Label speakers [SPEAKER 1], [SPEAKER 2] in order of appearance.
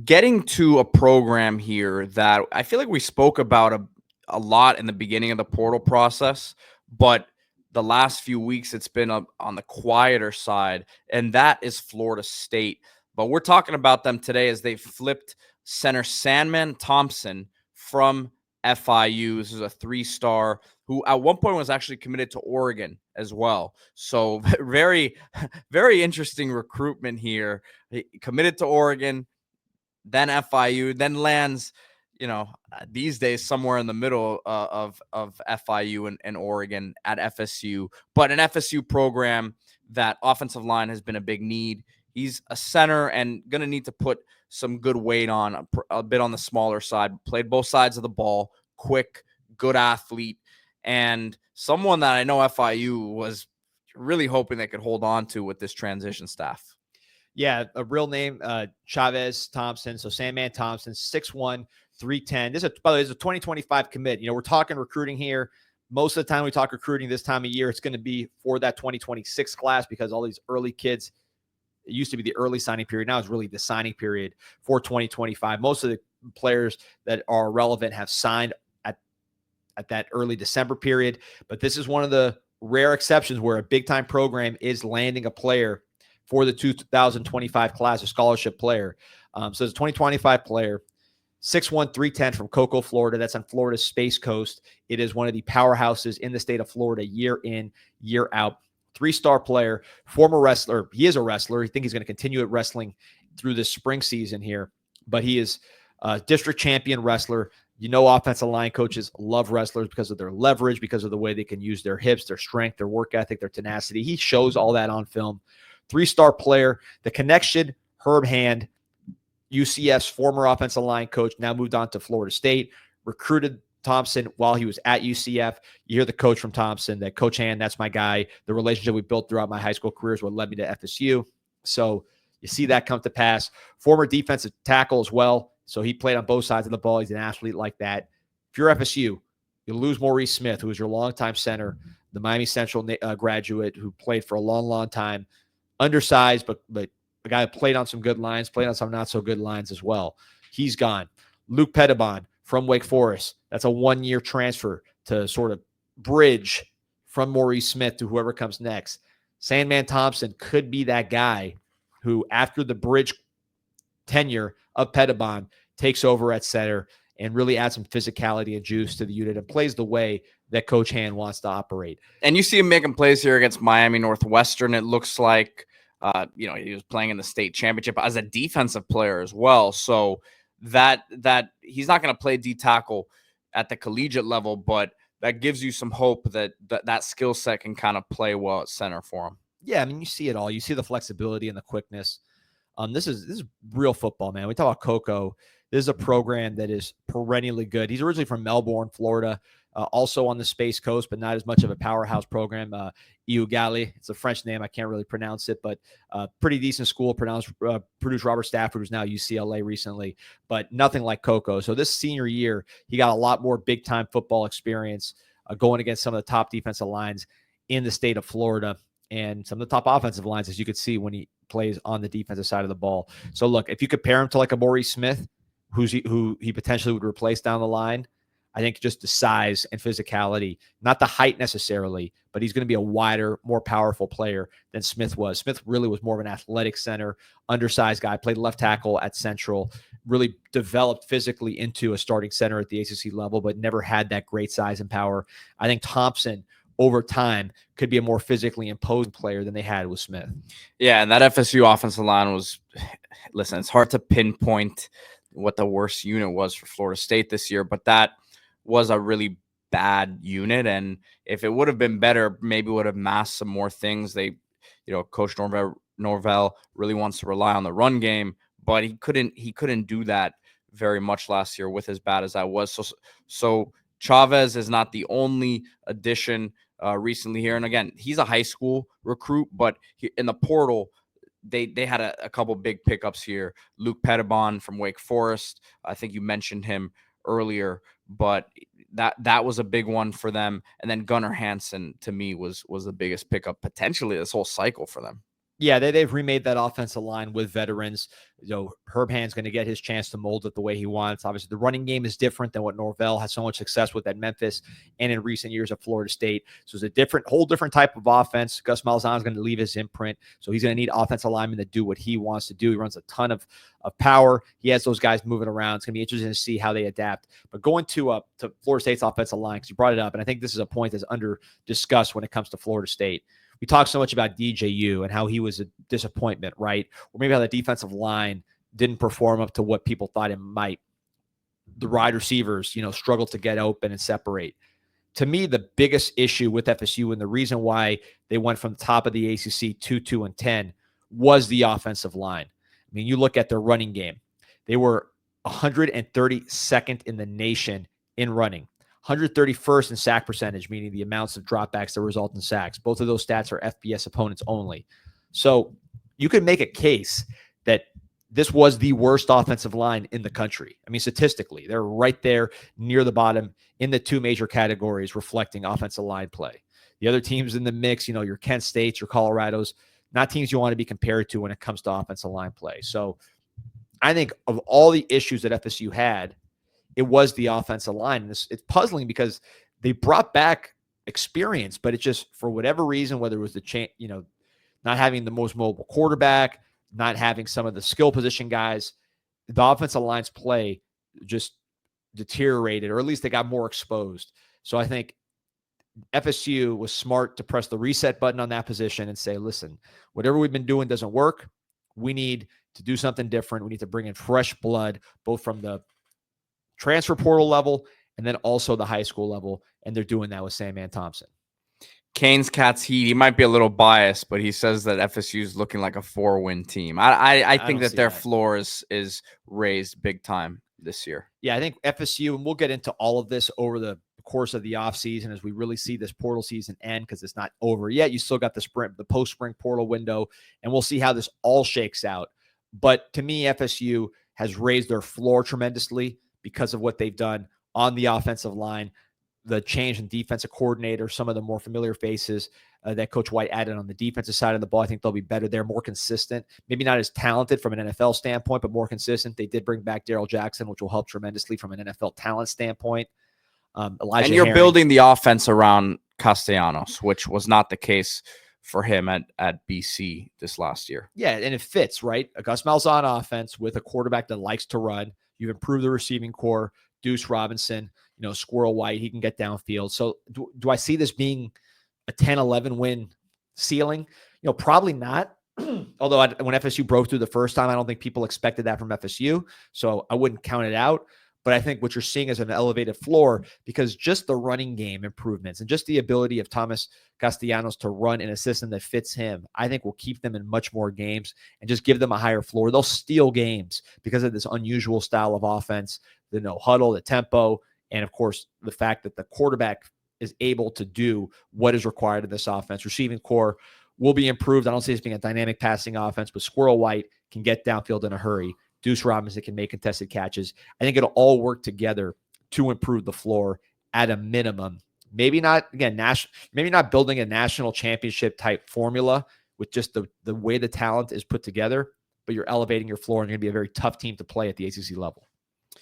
[SPEAKER 1] getting to a program here that I feel like we spoke about a lot in the beginning of the portal process, but the last few weeks it's been on the quieter side, and that is Florida State. But we're talking about them today as they flipped center Sandman Thompson from FIU. This is a 3-star who at one point was actually committed to Oregon as well. So very, very interesting recruitment here. He committed to Oregon, then FIU, then lands, these days somewhere in the middle of FIU and Oregon at FSU, but an FSU program that offensive line has been a big need. He's a center and going to need to put some good weight on, a bit on the smaller side, played both sides of the ball, quick, good athlete, and someone that I know FIU was really hoping they could hold on to with this transition staff.
[SPEAKER 2] Yeah, a real name, Chavez Thompson. So Sandman Thompson, 6'1", 310. By the way, this is a 2025 commit. We're talking recruiting here. Most of the time we talk recruiting this time of year, it's going to be for that 2026 class because all these early kids, it used to be the early signing period. Now it's really the signing period for 2025. Most of the players that are relevant have signed at that early December period. But this is one of the rare exceptions where a big-time program is landing a player for the 2025 class, a scholarship player. So it's a 2025 player, 6'1", 310 from Cocoa, Florida. That's on Florida's Space Coast. It is one of the powerhouses in the state of Florida year in, year out. 3-star player, former wrestler. He is a wrestler. I think he's going to continue at wrestling through this spring season here. But he is a district champion wrestler. Offensive line coaches love wrestlers because of their leverage, because of the way they can use their hips, their strength, their work ethic, their tenacity. He shows all that on film. 3-star player. The connection, Herb Hand, UCF's former offensive line coach, now moved on to Florida State, recruited Thompson while he was at UCF. You hear the coach from Thompson, that Coach Hand, that's my guy. The relationship we built throughout my high school career is what led me to FSU. So you see that come to pass. Former defensive tackle as well. So he played on both sides of the ball. He's an athlete like that. If you're FSU, you lose Maurice Smith, who was your longtime center, the Miami Central graduate who played for a long, long time. Undersized, but a guy that played on some good lines, played on some not so good lines as well. He's gone. Luke Pettibon from Wake Forest. That's a 1-year transfer to sort of bridge from Maurice Smith to whoever comes next. Sandman Thompson could be that guy who, after the bridge tenure of Pettibon, takes over at center and really adds some physicality and juice to the unit and plays the way that Coach Hand wants to operate.
[SPEAKER 1] And you see him making plays here against Miami Northwestern. It looks like, he was playing in the state championship as a defensive player as well. So that he's not going to play D tackle at the collegiate level, but that gives you some hope that skill set can kind of play well at center for him.
[SPEAKER 2] Yeah, I mean, you see it all. You see the flexibility and the quickness. This is real football, man. We talk about Cocoa. This is a program that is perennially good. He's originally from Melbourne, Florida, also on the Space Coast, but not as much of a powerhouse program. Iugali, it's a French name. I can't really pronounce it, but pretty decent school. Produced Robert Stafford, who's now UCLA recently, but nothing like Cocoa. So this senior year, he got a lot more big-time football experience going against some of the top defensive lines in the state of Florida and some of the top offensive lines, as you could see when he plays on the defensive side of the ball. So look, if you compare him to like a Maurice Smith, who he potentially would replace down the line, I think just the size and physicality, not the height necessarily, but he's going to be a wider, more powerful player than Smith was. Smith really was more of an athletic center, undersized guy, played left tackle at Central, really developed physically into a starting center at the ACC level, but never had that great size and power. I think Thompson, over time, could be a more physically imposing player than they had with Smith.
[SPEAKER 1] Yeah, and that FSU offensive line was, listen, it's hard to pinpoint what the worst unit was for Florida State this year, but that was a really bad unit. And if it would have been better, maybe would have masked some more things. Coach Norvell really wants to rely on the run game, but he couldn't do that very much last year with as bad as that was. So Chavez is not the only addition recently here. And again, he's a high school recruit, but in the portal, they had a couple big pickups here. Luke Pettibon from Wake Forest. I think you mentioned him earlier, but that was a big one for them. And then Gunnar Hansen, to me, was the biggest pickup potentially this whole cycle for them.
[SPEAKER 2] Yeah, they've remade that offensive line with veterans. Herb Hand's going to get his chance to mold it the way he wants. Obviously, the running game is different than what Norvell had so much success with at Memphis and in recent years at Florida State. So it's a whole different type of offense. Gus Malzahn is going to leave his imprint. So he's going to need offensive linemen to do what he wants to do. He runs a ton of power. He has those guys moving around. It's going to be interesting to see how they adapt. But going to Florida State's offensive line, because you brought it up, and I think this is a point that's under discussed when it comes to Florida State. We talk so much about DJU and how he was a disappointment, right? Or maybe how the defensive line didn't perform up to what people thought it might. The wide receivers, struggled to get open and separate. To me, the biggest issue with FSU and the reason why they went from the top of the ACC 2-2-10 was the offensive line. I mean, you look at their running game. They were 132nd in the nation in running. 131st in sack percentage, meaning the amounts of dropbacks that result in sacks. Both of those stats are FBS opponents only. So you could make a case that this was the worst offensive line in the country. I mean, statistically, they're right there near the bottom in the two major categories reflecting offensive line play. The other teams in the mix, your Kent States, your Colorados, not teams you want to be compared to when it comes to offensive line play. So I think of all the issues that FSU had, it was the offensive line. And it's puzzling because they brought back experience, but it just, for whatever reason, whether it was not having the most mobile quarterback, not having some of the skill position guys, the offensive line's play just deteriorated, or at least they got more exposed. So I think FSU was smart to press the reset button on that position and say, listen, whatever we've been doing doesn't work. We need to do something different. We need to bring in fresh blood, both from the transfer portal level and then also the high school level. And they're doing that with Sandman Thompson.
[SPEAKER 1] Canes Cats Heat. He might be a little biased, but he says that FSU is looking like a 4-win team. I think that their floor is raised big time this year.
[SPEAKER 2] Yeah, I think FSU, and we'll get into all of this over the course of the offseason as we really see this portal season end, because it's not over yet. You still got the post-spring portal window, and we'll see how this all shakes out. But to me, FSU has raised their floor tremendously because of what they've done on the offensive line, the change in defensive coordinator, some of the more familiar faces that Coach White added on the defensive side of the ball. I think they'll be better there, more consistent, maybe not as talented from an NFL standpoint, but more consistent. They did bring back Darrell Jackson, which will help tremendously from an NFL talent standpoint.
[SPEAKER 1] Elijah and you're Herring. Building the offense around Castellanos, which was not the case for him at BC this last year.
[SPEAKER 2] Yeah, and it fits, right? A Gus Malzahn offense with a quarterback that likes to run. You've improved the receiving core. Deuce Robinson, Squirrel White, he can get downfield. So do I see this being a 10-11 win ceiling? Probably not. Although when FSU broke through the first time, I don't think people expected that from FSU. So I wouldn't count it out. But I think what you're seeing is an elevated floor, because just the running game improvements and just the ability of Thomas Castellanos to run in a system that fits him, I think will keep them in much more games and just give them a higher floor. They'll steal games because of this unusual style of offense, the no huddle, the tempo, and of course, the fact that the quarterback is able to do what is required of this offense. Receiving core will be improved. I don't see this being a dynamic passing offense, but Squirrel White can get downfield in a hurry. Deuce Robinson can make contested catches. I think it'll all work together to improve the floor at a minimum. Maybe not, again, maybe not building a national championship type formula with just the way the talent is put together, but you're elevating your floor and you're going to be a very tough team to play at the ACC level.